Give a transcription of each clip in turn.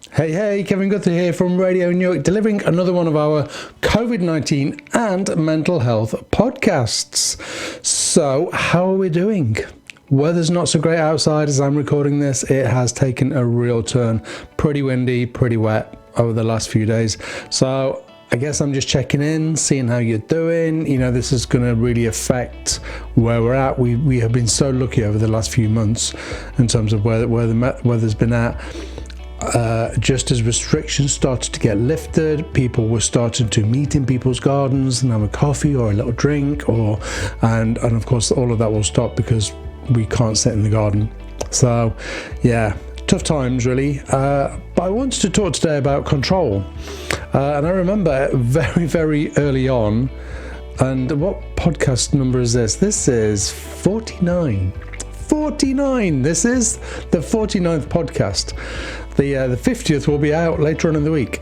Hey, Kevin Guthrie here from Radio New York, delivering another one of our COVID-19 and mental health podcasts. So, how are we doing? Weather's not so great outside as I'm recording this. It has taken a real turn. Pretty windy, pretty wet over the last few days. So, I guess I'm just checking in, seeing how you're doing. You know, this is going to really affect where we're at. We have been so lucky over the last few months in terms of where the weather's been at. Just as restrictions started to get lifted, people were starting to meet in people's gardens and have a coffee or a little drink, and of course all of that will stop because we can't sit in the garden. So yeah, tough times really. But I wanted to talk today about control, and I remember very, very early on, and what podcast number is this? This is 49. This is the 49th podcast. The 50th will be out later on in the week.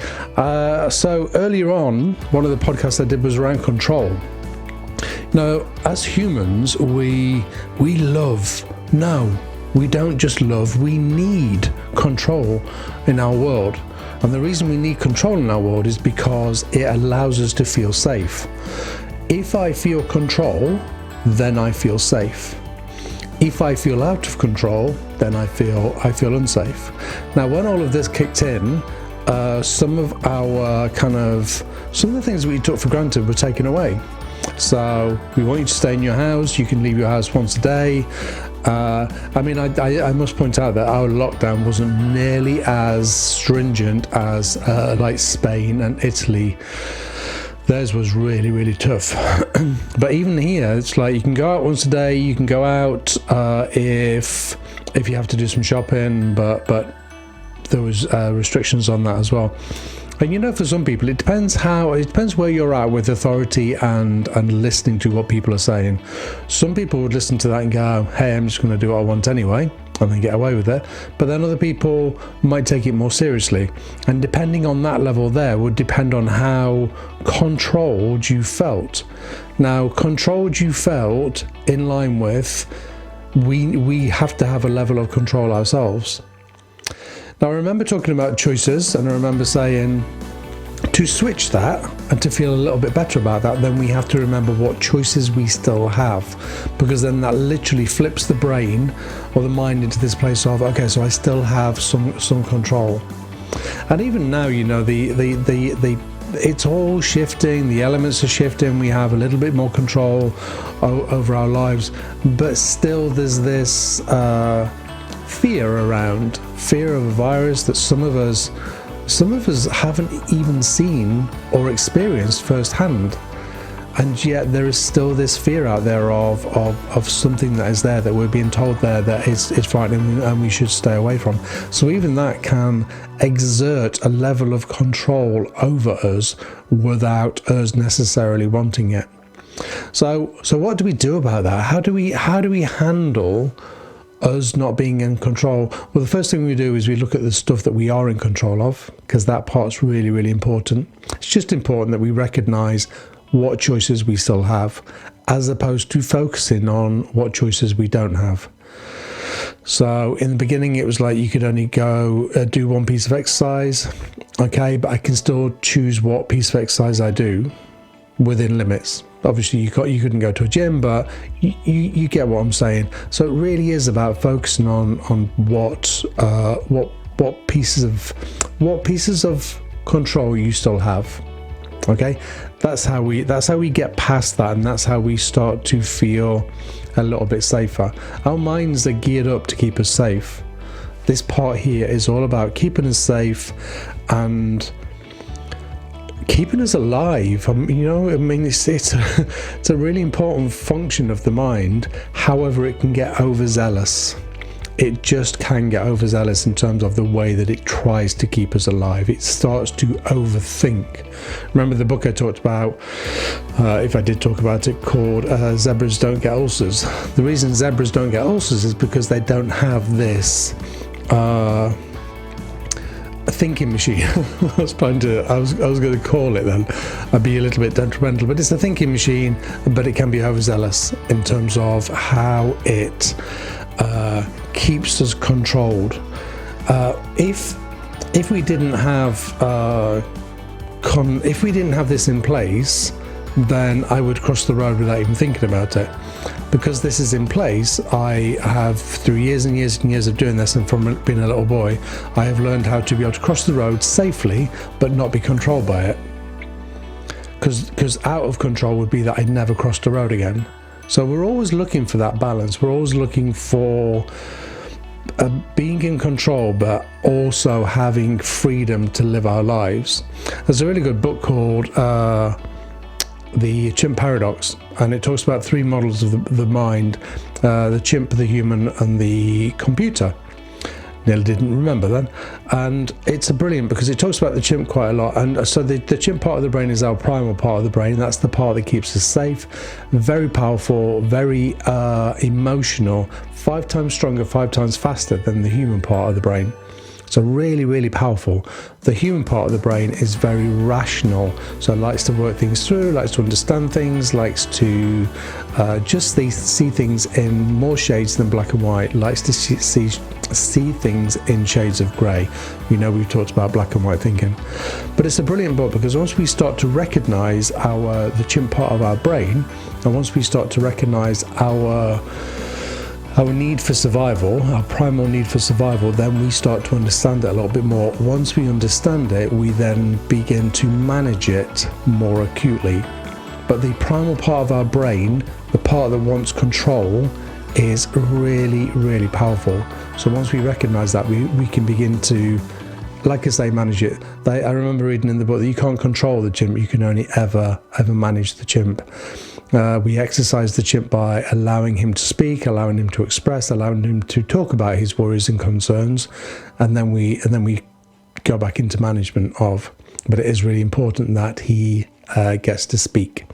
So earlier on, one of the podcasts I did was around control. Now, as humans, we love. No, we don't just love. We need control in our world. And the reason we need control in our world is because it allows us to feel safe. If I feel control, then I feel safe. If I feel out of control, then I feel unsafe. Now, when all of this kicked in, some of the things we took for granted were taken away. So we want you to stay in your house. You can leave your house once a day. I must point out that our lockdown wasn't nearly as stringent as like Spain and Italy. Theirs was really, really tough. But even here, it's like you can go out once a day. You can go out if you have to do some shopping, but there was restrictions on that as well. And you know, for some people, it depends where you're at with authority and listening to what people are saying. Some people would listen to that and go, "Hey, I'm just going to do what I want anyway," and then get away with it. But then other people might take it more seriously. And depending on that level there would depend on how controlled you felt. Now, controlled you felt in line with, we have to have a level of control ourselves. Now, I remember talking about choices, and I remember saying to switch that and to feel a little bit better about that, then we have to remember what choices we still have, because then that literally flips the brain or the mind into this place of, okay, so I still have some control. And even now, you know, it's all shifting, the elements are shifting, we have a little bit more control over our lives, but still there's this fear of a virus that some of us haven't even seen or experienced firsthand, and yet there is still this fear out there of something that is there, that we're being told that is frightening and we should stay away from. So even that can exert a level of control over us without us necessarily wanting it. So what do we do about that? How do we handle us not being in control? Well, the first thing we do is we look at the stuff that we are in control of, because that part's really, really important. It's just important that we recognize what choices we still have, as opposed to focusing on what choices we don't have. So in the beginning, it was like you could only go do one piece of exercise. Okay, but I can still choose what piece of exercise I do within limits. Obviously, you couldn't go to a gym, but you get what I'm saying. So it really is about focusing on what pieces of control you still have. Okay, that's how we get past that, and that's how we start to feel a little bit safer. Our minds are geared up to keep us safe. This part here is all about keeping us safe and keeping us alive. It's a really important function of the mind. However, it can get overzealous. It just can get overzealous in terms of the way that it tries to keep us alive. It starts to overthink. Remember the book I talked about, if I did talk about it, called Zebras Don't Get Ulcers. The reason zebras don't get ulcers is because they don't have this thinking machine. I was going to call it then. I'd be a little bit detrimental, but it's a thinking machine, but it can be overzealous in terms of how it keeps us controlled. If if we didn't have if we didn't have this in place, then I would cross the road without even thinking about it. Because this is in place, I have, through years and years and years of doing this, and from being a little boy, I have learned how to be able to cross the road safely but not be controlled by it. Because out of control would be that I'd never crossed the road again. So we're always looking for that balance. We're always looking for being in control but also having freedom to live our lives. There's a really good book called The Chimp Paradox, and it talks about 3 models of the mind: the chimp, the human, and the computer. Nearly didn't remember then. And it's brilliant because it talks about the chimp quite a lot. And so the chimp part of the brain is our primal part of the brain. That's the part that keeps us safe, very powerful, very emotional, 5 times stronger, 5 times faster than the human part of the brain. So really, really powerful. The human part of the brain is very rational, so it likes to work things through, likes to understand things, likes to just see things in more shades than black and white, likes to see things in shades of grey. You know, we've talked about black and white thinking. But it's a brilliant book because once we start to recognise the chimp part of our brain, and once we start to recognise our need for survival, our primal need for survival, then we start to understand it a little bit more. Once we understand it, we then begin to manage it more acutely. But the primal part of our brain, the part that wants control, is really, really powerful. So once we recognize that, we can begin to, like I say, manage it. I remember reading in the book that you can't control the chimp, you can only ever manage the chimp. We exercise the chimp by allowing him to speak, allowing him to express, allowing him to talk about his worries and concerns, and then we go back into management of. But it is really important that he gets to speak.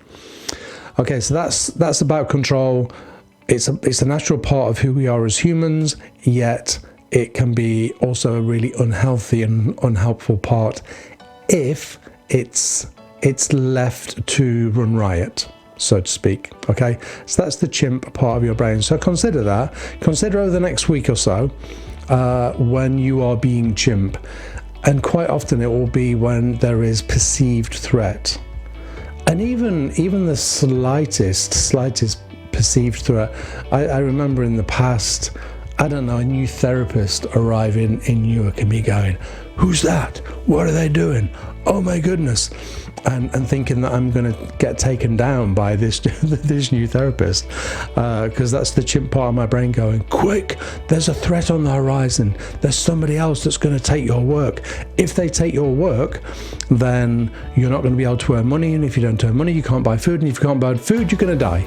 Okay, so that's about control. It's a natural part of who we are as humans, yet it can be also a really unhealthy and unhelpful part if it's left to run riot, so to speak. Okay, so that's the chimp part of your brain. So consider that. Consider over the next week or so when you are being chimp, and quite often it will be when there is perceived threat, and even the slightest perceived threat. I remember in the past, I don't know, a new therapist arriving in Newark and me going, "Who's that? What are they doing? Oh my goodness," and thinking that I'm going to get taken down by this new therapist, because that's the chimp part of my brain going, "Quick, there's a threat on the horizon. There's somebody else that's going to take your work. If they take your work, then you're not going to be able to earn money, and if you don't earn money, you can't buy food, and if you can't buy food, you're going to die."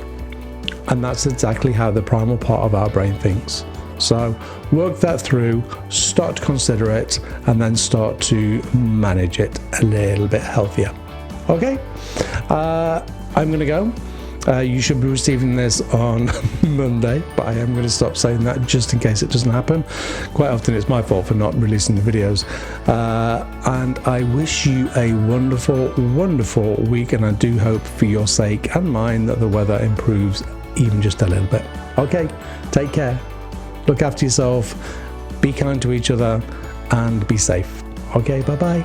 And that's exactly how the primal part of our brain thinks. So work that through, start to consider it, and then start to manage it a little bit healthier. Okay, I'm going to go. You should be receiving this on Monday, but I am going to stop saying that just in case it doesn't happen. Quite often it's my fault for not releasing the videos. And I wish you a wonderful, wonderful week, and I do hope for your sake and mine that the weather improves even just a little bit. Okay, take care. Look after yourself, be kind to each other, and be safe. Okay, bye-bye.